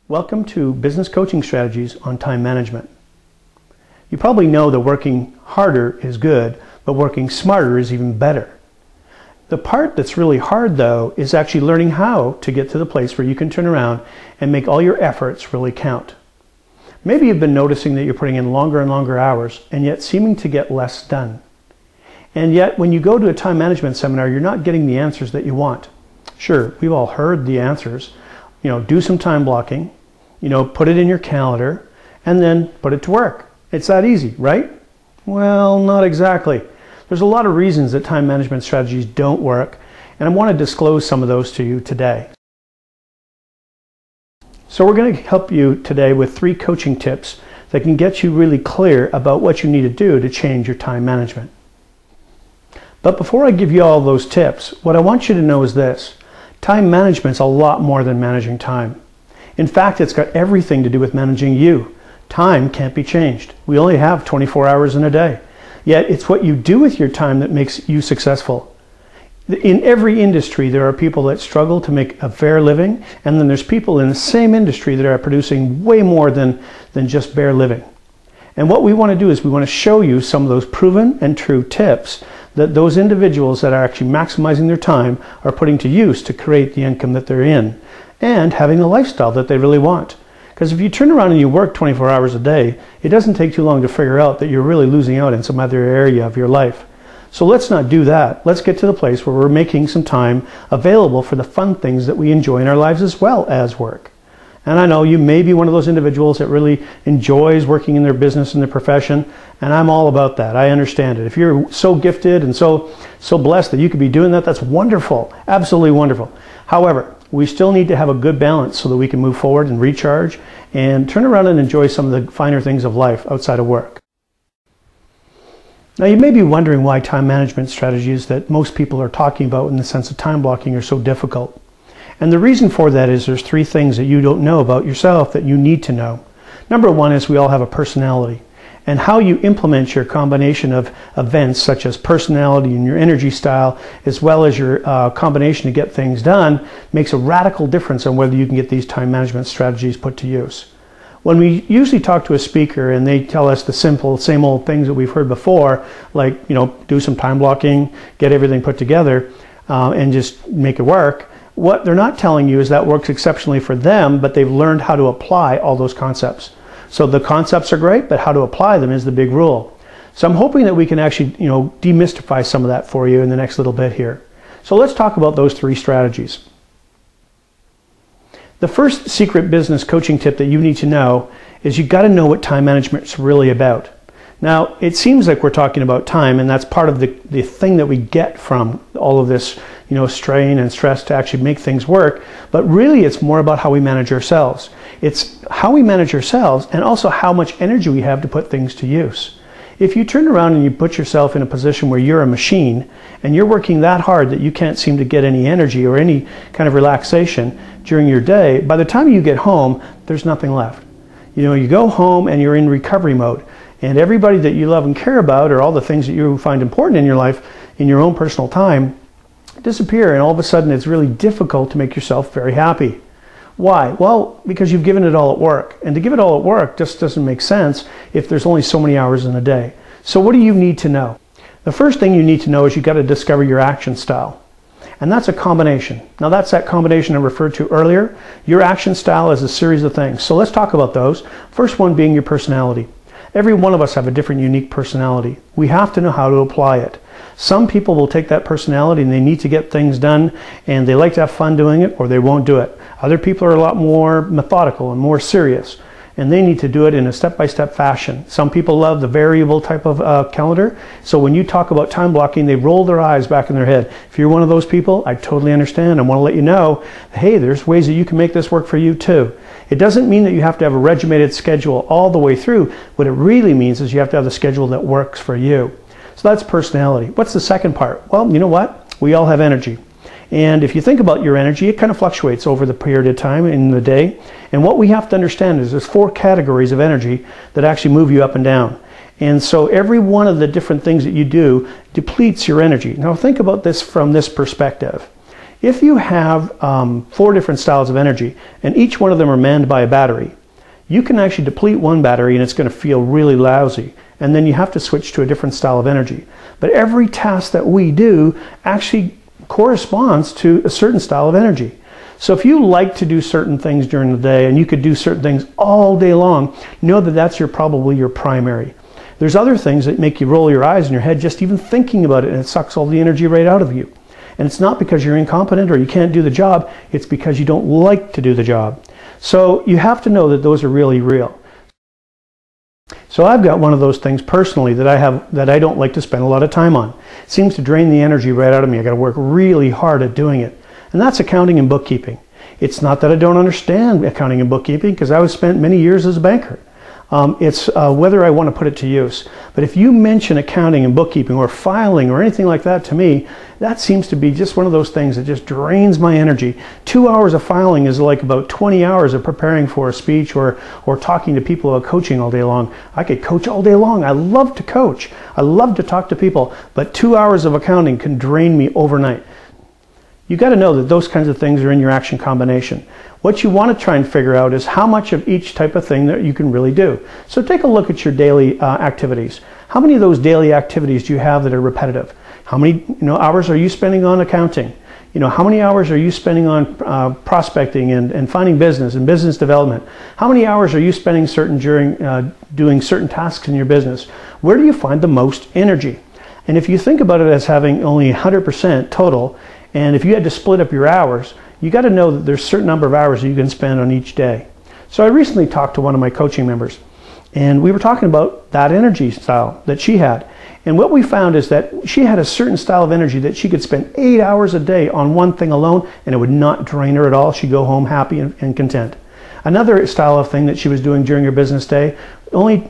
Welcome to Business Coaching Strategies on Time Management. You probably know that working harder is good, but working smarter is even better. The part that's really hard, though, is actually learning how to get to the place where you can turn around and make all your efforts really count. Maybe you've been noticing that you're putting in longer and longer hours and yet seeming to get less done. And yet, when you go to a time management seminar, you're not getting the answers that you want. Sure, we've all heard the answers. Do some time blocking, put it in your calendar, and then put it to work. It's that easy, right? Well, not exactly. There's a lot of reasons that time management strategies don't work, and I want to disclose some of those to you today. So we're going to help you today with 3 coaching tips that can get you really clear about what you need to do to change your time management. But before I give you all those tips, what I want you to know is this. Time management's a lot more than managing time. In fact, it's got everything to do with managing you. Time can't be changed. We only have 24 hours in a day. Yet it's what you do with your time that makes you successful. In every industry, there are people that struggle to make a fair living, and then there's people in the same industry that are producing way more than just bare living. And what we want to do is we want to show you some of those proven and true tips that those individuals that are actually maximizing their time are putting to use to create the income that they're in and having the lifestyle that they really want. Because if you turn around and you work 24 hours a day, it doesn't take too long to figure out that you're really losing out in some other area of your life. So let's not do that. Let's get to the place where we're making some time available for the fun things that we enjoy in our lives as well as work. And I know you may be one of those individuals that really enjoys working in their business and their profession, and I'm all about that. I understand it. If you're so gifted and so blessed that you could be doing that, that's wonderful, absolutely wonderful. However, we still need to have a good balance so that we can move forward and recharge and turn around and enjoy some of the finer things of life outside of work. Now, you may be wondering why time management strategies that most people are talking about in the sense of time blocking are so difficult. And the reason for that is there's 3 things that you don't know about yourself that you need to know. Number 1 is we all have a personality. And how you implement your combination of events such as personality and your energy style, as well as your combination to get things done, makes a radical difference on whether you can get these time management strategies put to use. When we usually talk to a speaker and they tell us the simple, same old things that we've heard before, like, do some time blocking, get everything put together, and just make it work, what they're not telling you is that works exceptionally for them, but they've learned how to apply all those concepts. So the concepts are great, but how to apply them is the big rule. So I'm hoping that we can actually, demystify some of that for you in the next little bit here. So let's talk about those 3 strategies. The first secret business coaching tip that you need to know is you've got to know what time management's really about. Now, it seems like we're talking about time, and that's part of the thing that we get from all of this, strain and stress to actually make things work. But really, it's more about how we manage ourselves. It's how we manage ourselves and also how much energy we have to put things to use. If you turn around and you put yourself in a position where you're a machine and you're working that hard that you can't seem to get any energy or any kind of relaxation during your day, by the time you get home, there's nothing left. You go home and you're in recovery mode. And everybody that you love and care about, or all the things that you find important in your life, in your own personal time, disappear. And all of a sudden, it's really difficult to make yourself very happy. Why? Well, because you've given it all at work. And to give it all at work just doesn't make sense if there's only so many hours in a day. So what do you need to know? The first thing you need to know is you've got to discover your action style. And that's a combination. Now, that's that combination I referred to earlier. Your action style is a series of things. So let's talk about those. First one being your personality. Every one of us have a different, unique personality. We have to know how to apply it. Some people will take that personality and they need to get things done and they like to have fun doing it, or they won't do it. Other people are a lot more methodical and more serious, and they need to do it in a step-by-step fashion. Some people love the variable type of calendar, so when you talk about time blocking, they roll their eyes back in their head. If you're one of those people, I totally understand. I want to let you know, hey, there's ways that you can make this work for you too. It doesn't mean that you have to have a regimented schedule all the way through. What it really means is you have to have the schedule that works for you. So that's personality. What's the second part? Well, you know what? We all have energy. And if you think about your energy, it kind of fluctuates over the period of time in the day. And what we have to understand is there's 4 categories of energy that actually move you up and down. And so every one of the different things that you do depletes your energy. Now think about this from this perspective. If you have 4 different styles of energy, and each one of them are manned by a battery, you can actually deplete one battery and it's going to feel really lousy. And then you have to switch to a different style of energy. But every task that we do actually corresponds to a certain style of energy. So if you like to do certain things during the day and you could do certain things all day long, know that that's probably your primary. There's other things that make you roll your eyes in your head just even thinking about it, and it sucks all the energy right out of you. And it's not because you're incompetent or you can't do the job, it's because you don't like to do the job. So you have to know that those are really real. So I've got one of those things personally that I don't like to spend a lot of time on. It seems to drain the energy right out of me. I got to work really hard at doing it. And that's accounting and bookkeeping. It's not that I don't understand accounting and bookkeeping, because I was spent many years as a banker. It's whether I want to put it to use. But if you mention accounting and bookkeeping or filing or anything like that to me, that seems to be just one of those things that just drains my energy. 2 hours of filing is like about 20 hours of preparing for a speech or talking to people about coaching all day long. I could coach all day long. I love to coach. I love to talk to people. But 2 hours of accounting can drain me overnight. You got to know that those kinds of things are in your action combination. What you want to try and figure out is how much of each type of thing that you can really do. So take a look at your daily activities. How many of those daily activities do you have that are repetitive? How many hours are you spending on accounting? How many hours are you spending on prospecting and finding business and business development? How many hours are you spending doing certain tasks in your business? Where do you find the most energy? And if you think about it as having only 100% total, and if you had to split up your hours, you got to know that there's a certain number of hours that you can spend on each day. So I recently talked to one of my coaching members, and we were talking about that energy style that she had. And what we found is that she had a certain style of energy that she could spend 8 hours a day on one thing alone, and it would not drain her at all. She'd go home happy and content. Another style of thing that she was doing during her business day,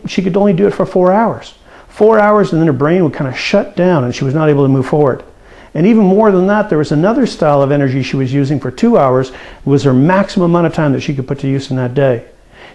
she could only do it for 4 hours. 4 hours, and then her brain would kind of shut down and she was not able to move forward. And even more than that, there was another style of energy she was using for 2 hours. It was her maximum amount of time that she could put to use in that day.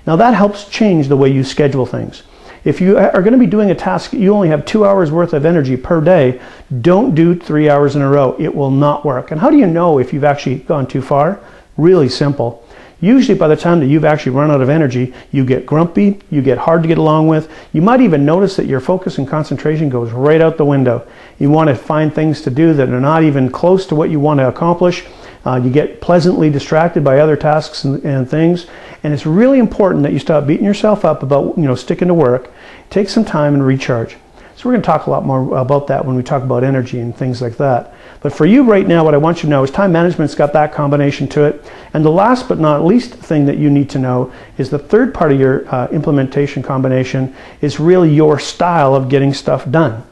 Now that helps change the way you schedule things. If you are going to be doing a task, you only have 2 hours worth of energy per day, don't do 3 hours in a row. It will not work. And how do you know if you've actually gone too far? Really simple. Usually by the time that you've actually run out of energy, you get grumpy, you get hard to get along with. You might even notice that your focus and concentration goes right out the window. You want to find things to do that are not even close to what you want to accomplish. You get pleasantly distracted by other tasks and things. And it's really important that you stop beating yourself up about sticking to work. Take some time and recharge. So we're going to talk a lot more about that when we talk about energy and things like that. But for you right now, what I want you to know is time management's got that combination to it. And the last but not least thing that you need to know is the third part of your implementation combination is really your style of getting stuff done.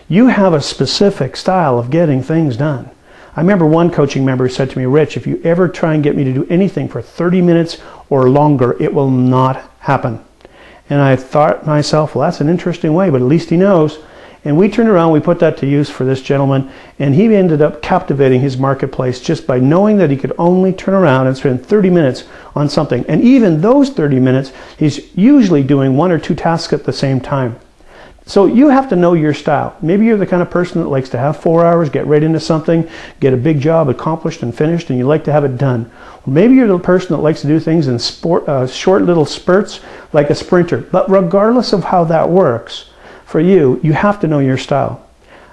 You have a specific style of getting things done. I remember one coaching member said to me, Rich, if you ever try and get me to do anything for 30 minutes or longer, it will not happen. And I thought to myself, well, that's an interesting way, but at least he knows. And we turned around, we put that to use for this gentleman, and he ended up captivating his marketplace just by knowing that he could only turn around and spend 30 minutes on something. And even those 30 minutes, he's usually doing 1 or 2 tasks at the same time. So you have to know your style. Maybe you're the kind of person that likes to have 4 hours, get right into something, get a big job accomplished and finished, and you like to have it done. Or maybe you're the person that likes to do things in short little spurts like a sprinter. But regardless of how that works, for you, you have to know your style.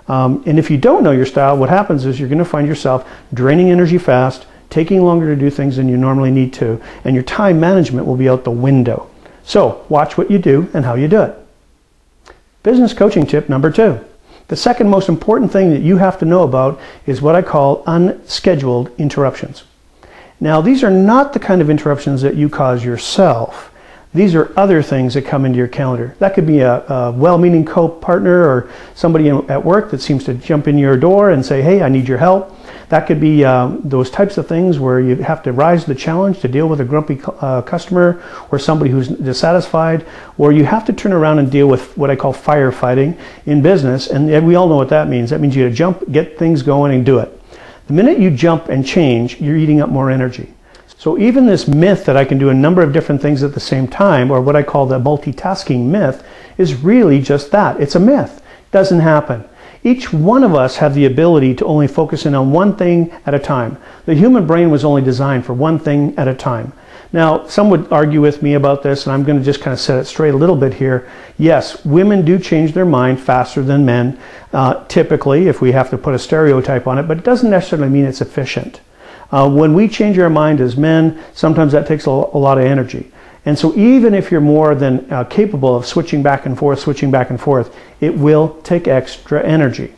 And if you don't know your style, what happens is you're going to find yourself draining energy fast, taking longer to do things than you normally need to, and your time management will be out the window. So watch what you do and how you do it. Business coaching tip number 2. The second most important thing that you have to know about is what I call unscheduled interruptions. Now, these are not the kind of interruptions that you cause yourself. These are other things that come into your calendar. That could be a well-meaning co-partner or somebody at work that seems to jump in your door and say, hey, I need your help. That could be those types of things where you have to rise to the challenge to deal with a grumpy customer or somebody who's dissatisfied, or you have to turn around and deal with what I call firefighting in business. And we all know what that means. That means you gotta jump, get things going, and do it. The minute you jump and change, you're eating up more energy. So even this myth that I can do a number of different things at the same time, or what I call the multitasking myth, is really just that. It's a myth. It doesn't happen. Each one of us have the ability to only focus in on one thing at a time. The human brain was only designed for one thing at a time. Now, some would argue with me about this, and I'm going to just kind of set it straight a little bit here. Yes, women do change their mind faster than men, typically, if we have to put a stereotype on it, but it doesn't necessarily mean it's efficient. When we change our mind as men, sometimes that takes a lot of energy. And so even if you're more than capable of switching back and forth, it will take extra energy.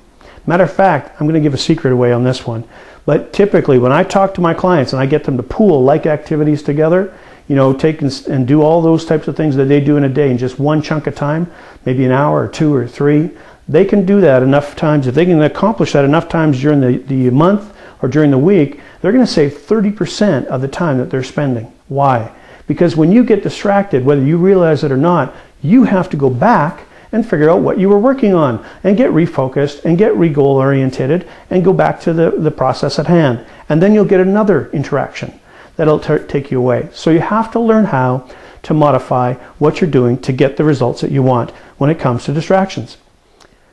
Matter of fact, I'm going to give a secret away on this one. But typically, when I talk to my clients and I get them to pool like activities together, you know, take and do all those types of things that they do in a day in just one chunk of time, maybe an hour or 2 or 3, they can do that enough times. If they can accomplish that enough times during the month or during the week, they're going to save 30% of the time that they're spending. Why? Because when you get distracted, whether you realize it or not, you have to go back and figure out what you were working on and get refocused and get re-goal oriented and go back to the process at hand. And then you'll get another interaction that'll take you away. So you have to learn how to modify what you're doing to get the results that you want when it comes to distractions.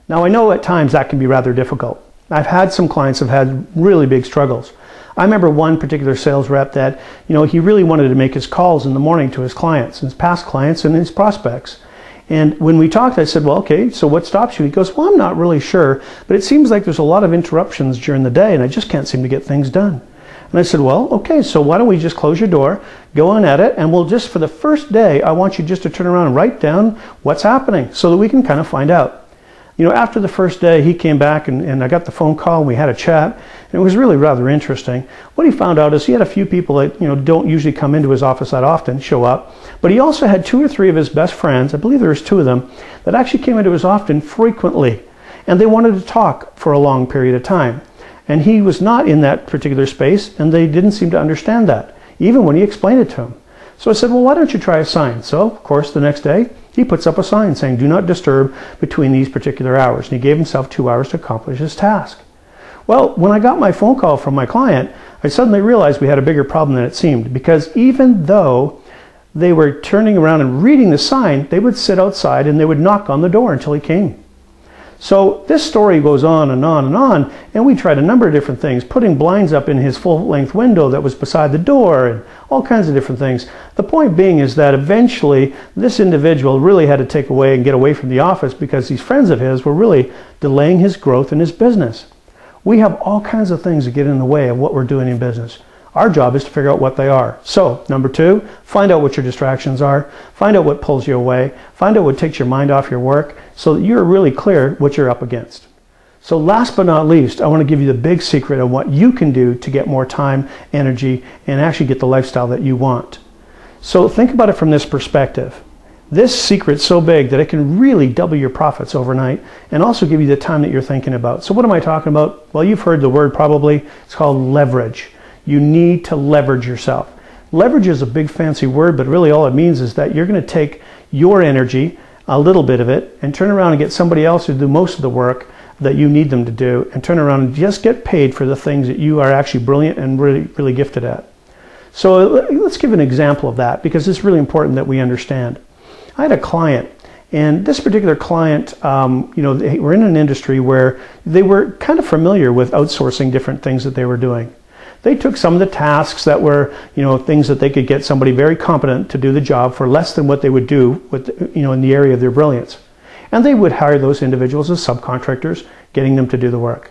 Now, I know at times that can be rather difficult. I've had some clients have had really big struggles. I remember one particular sales rep that, you know, he really wanted to make his calls in the morning to his clients, his past clients and his prospects. And when we talked, I said, well, okay, so what stops you? He goes, well, I'm not really sure, but it seems like there's a lot of interruptions during the day and I just can't seem to get things done. And I said, well, okay, so why don't we just close your door, go on at it, and we'll just, for the first day, I want you just to turn around and write down what's happening so that we can kind of find out. You know, after the first day, he came back and I got the phone call and we had a chat, and it was really rather interesting. What he found out is he had a few people that, you know, don't usually come into his office that often, show up, but he also had 2 or 3 of his best friends, I believe there was 2 of them, that actually came into his office frequently, and they wanted to talk for a long period of time. And he was not in that particular space, and they didn't seem to understand that, even when he explained it to them. So I said, well, why don't you try a sign? So, of course, the next day, he puts up a sign saying, do not disturb between these particular hours. And he gave himself 2 hours to accomplish his task. Well, when I got my phone call from my client, I suddenly realized we had a bigger problem than it seemed, because even though they were turning around and reading the sign, they would sit outside and they would knock on the door until he came. So this story goes on and on and on, and we tried a number of different things, putting blinds up in his full-length window that was beside the door and all kinds of different things. The point being is that eventually this individual really had to take away and get away from the office because these friends of his were really delaying his growth in his business. We have all kinds of things that get in the way of what we're doing in business. Our job is to figure out what they are. So, number 2, find out what your distractions are, find out what pulls you away, find out what takes your mind off your work so that you're really clear what you're up against. So last but not least, I want to give you the big secret of what you can do to get more time, energy, and actually get the lifestyle that you want. So think about it from this perspective. This secret's so big that it can really double your profits overnight and also give you the time that you're thinking about. So what am I talking about? Well, you've heard the word probably. It's called leverage. You need to leverage yourself. Leverage is a big fancy word, but really all it means is that you're going to take your energy, a little bit of it, and turn around and get somebody else to do most of the work that you need them to do, and turn around and just get paid for the things that you are actually brilliant and really gifted at. So let's give an example of that, because it's really important that we understand. I had a client, and this particular client, you know, they were in an industry where they were kind of familiar with outsourcing different things that they were doing. They took some of the tasks that were, you know, things that they could get somebody very competent to do the job for less than what they would do with, you know, in the area of their brilliance. And they would hire those individuals as subcontractors, getting them to do the work.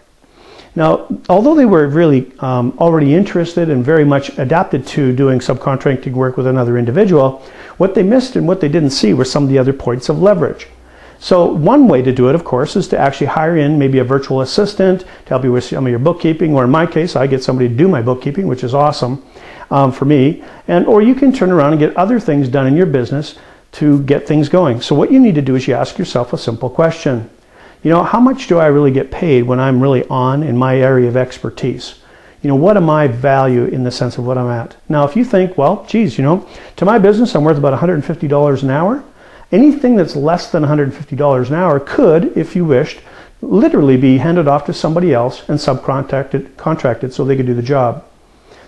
Now, although they were really already interested and very much adapted to doing subcontracting work with another individual, what they missed and what they didn't see were some of the other points of leverage. So one way to do it, of course, is to actually hire in maybe a virtual assistant to help you with some of your bookkeeping, or in my case, I get somebody to do my bookkeeping, which is awesome for me. Or you can turn around and get other things done in your business to get things going. So what you need to do is you ask yourself a simple question. You know, how much do I really get paid when I'm really on in my area of expertise? You know, what am I value in the sense of what I'm at? Now, if you think, well, geez, you know, to my business, I'm worth about $150 an hour. Anything that's less than $150 an hour could, if you wished, literally be handed off to somebody else and contracted so they could do the job.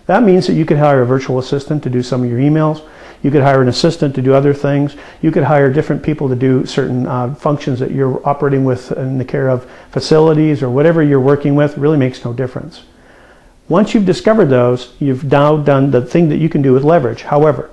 That means that you could hire a virtual assistant to do some of your emails. You could hire an assistant to do other things. You could hire different people to do certain functions that you're operating with in the care of facilities or whatever you're working with. It really makes no difference. Once you've discovered those, you've now done the thing that you can do with leverage. However,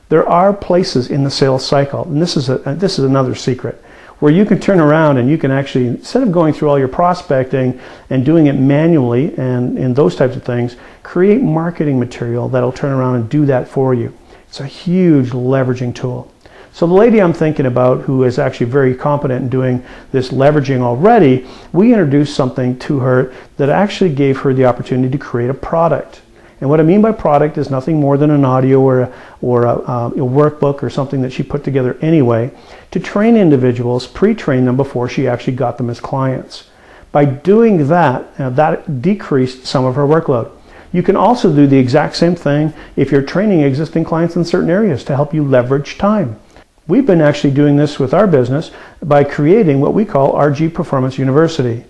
there are places in the sales cycle, and this is another secret, where you can turn around and you can actually, instead of going through all your prospecting and doing it manually and those types of things, create marketing material that'll turn around and do that for you. It's a huge leveraging tool. So the lady I'm thinking about, who is actually very competent in doing this leveraging already, we introduced something to her that actually gave her the opportunity to create a product. And what I mean by product is nothing more than an audio or a workbook or something that she put together anyway to train individuals, pre-train them before she actually got them as clients. By doing that, that decreased some of her workload. You can also do the exact same thing if you're training existing clients in certain areas to help you leverage time. We've been actually doing this with our business by creating what we call RG Performance University.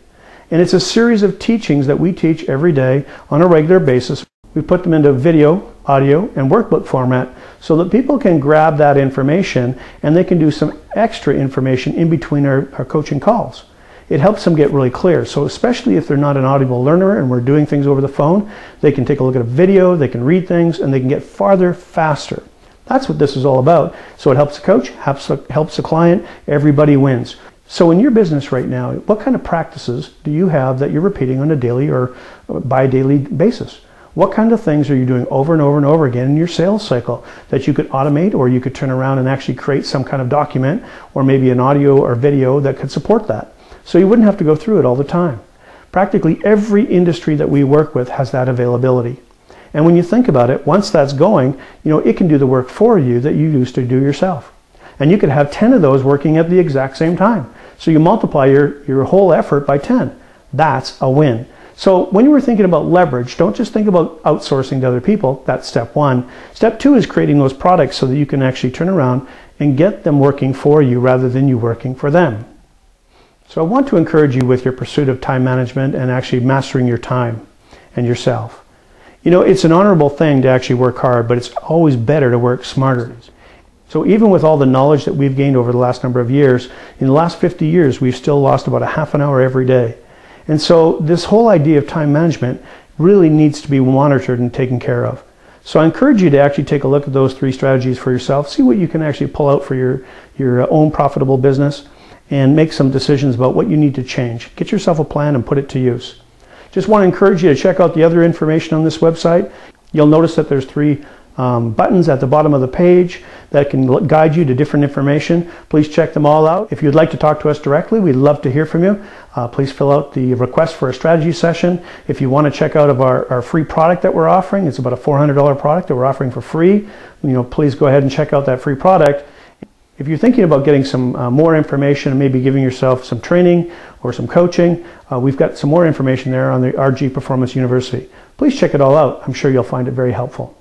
And it's a series of teachings that we teach every day on a regular basis. We put them into video, audio, and workbook format so that people can grab that information and they can do some extra information in between our coaching calls. It helps them get really clear. So especially if they're not an audible learner and we're doing things over the phone, they can take a look at a video, they can read things, and they can get farther faster. That's what this is all about. So it helps the coach, helps the client, everybody wins. So in your business right now, what kind of practices do you have that you're repeating on a daily or bi-daily basis? What kind of things are you doing over and over and over again in your sales cycle that you could automate, or you could turn around and actually create some kind of document or maybe an audio or video that could support that? So you wouldn't have to go through it all the time. Practically every industry that we work with has that availability. And when you think about it, once that's going, it can do the work for you that you used to do yourself. And you could have 10 of those working at the exact same time. So you multiply your whole effort by 10. That's a win. So when you were thinking about leverage, don't just think about outsourcing to other people. That's step one. Step two is creating those products so that you can actually turn around and get them working for you rather than you working for them. So I want to encourage you with your pursuit of time management and actually mastering your time and yourself. It's an honorable thing to actually work hard, but it's always better to work smarter. So even with all the knowledge that we've gained over the last number of years, in the last 50 years, we've still lost about a half an hour every day. And so this whole idea of time management really needs to be monitored and taken care of. So I encourage you to actually take a look at those 3 strategies for yourself, see what you can actually pull out for your own profitable business, and make some decisions about what you need to change. Get yourself a plan and put it to use. Just want to encourage you to check out the other information on this website. You'll notice that there's 3 buttons at the bottom of the page that can guide you to different information. Please check them all out. If you'd like to talk to us directly, we'd love to hear from you. Please fill out the request for a strategy session. If you want to check out of our free product that we're offering, it's about a $400 product that we're offering for free. Please go ahead and check out that free product. If you're thinking about getting some more information and maybe giving yourself some training or some coaching, we've got some more information there on the RG Performance University. Please check it all out. I'm sure you'll find it very helpful.